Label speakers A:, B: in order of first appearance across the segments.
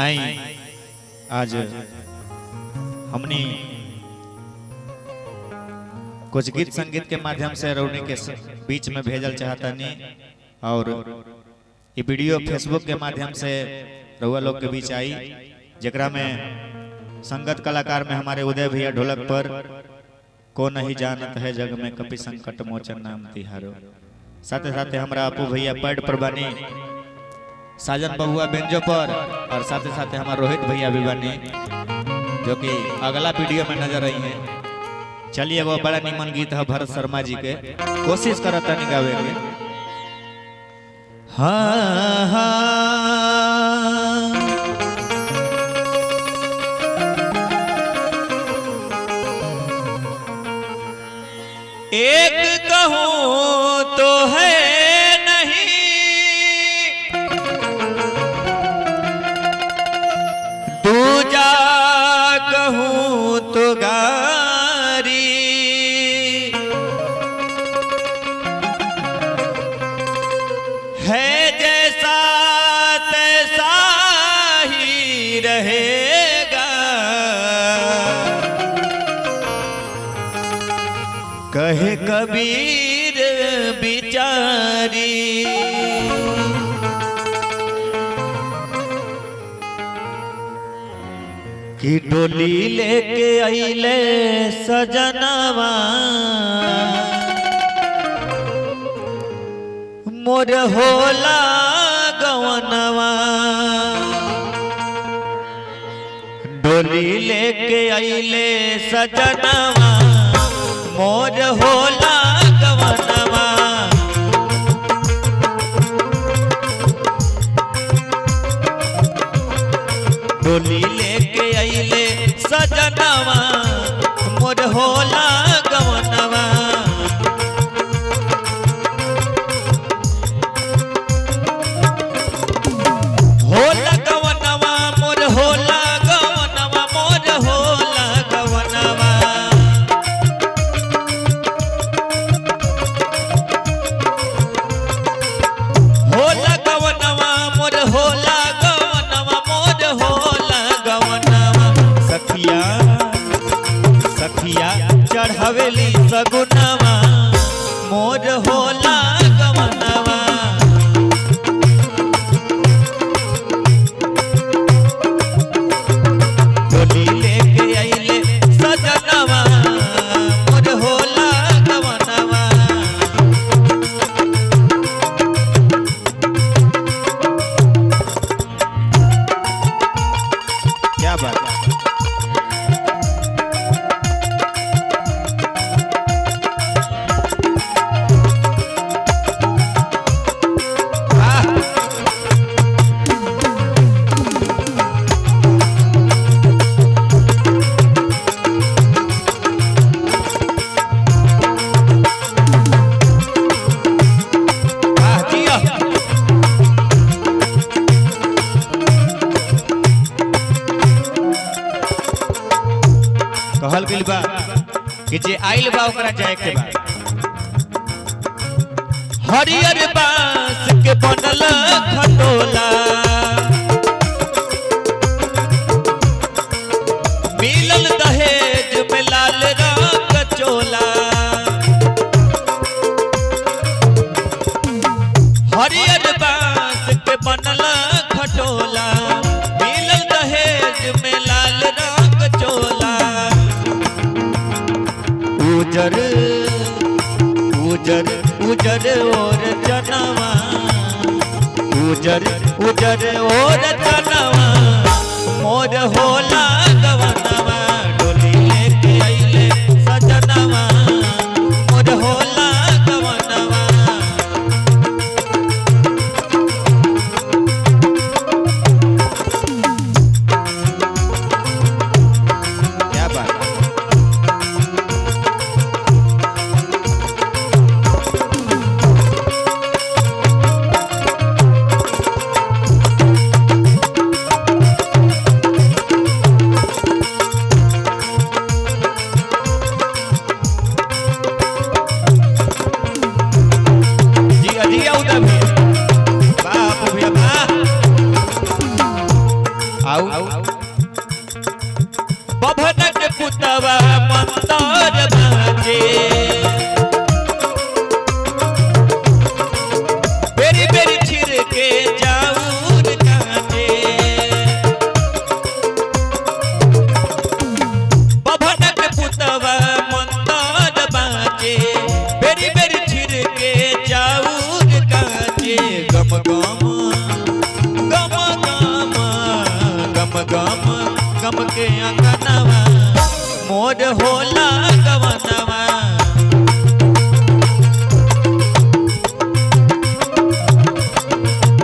A: आई आज हमने कुछ गीत संगीत के माध्यम से रौनी के बीच में भेजल चाहता नहीं और ये वीडियो फेसबुक के माध्यम से रउआ लोग के बीच आई जकरा में संगत कलाकार में हमारे उदय भैया ढोलक पर को नहीं जानत है जग में कपि संकट मोचन नाम तिहारो। साथे साथे हमारा अपू भैया पैड पर बनी, साजन बबुआ बेंजो पर और साथे साथे हमारा रोहित भैया भी बनी जो कि अगला वीडियो में नजर आई है। चलिए वो बड़ा निमन गीत है भरत शर्मा जी के, कोशिश करता नहीं गावे के। हाँ हाँ एक कहूँ तो है नहीं, दूजा कहूँ तो गारी, है जैसा तैसा ही रहेगा, कहे कबीर बिचारी। कि डोली लेके आइले सजनवा मोर होला गवनवा, डोली लेके आइले सजनवा मोर होला गवनवा, डोली लेके आइले सजनवा मोर होला गवनवा, होला गवनवा मोर होला गवनवा, मोर होला गवनवा, होला गवनवा मोर होला गवनवा, मोर होला गवनवा। सखिया सखिया चढ़ावेली सगुनवा मोर होला गवनवा, डोली लेके आइले सजनवा मोर होला गवनवा। क्या बात है? कहल गइल बा कि जे आइल बा ओकरा जाए के बा। हरियर बांस के बनल खटोला, मिलल दहेज में लाल रंग चोला, हरियर बांस के बनल खटोला, मिलल दहेज में लाल रंग चोला, उजर उजर उजर और जनवा, उजर उजर और जनवा मोर होला गवनवा, डोली लेके आइले सजनवा मोर होला गवनवा। क्या बात है? होला गवनवा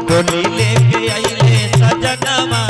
A: डोली लेके आइले सजनवा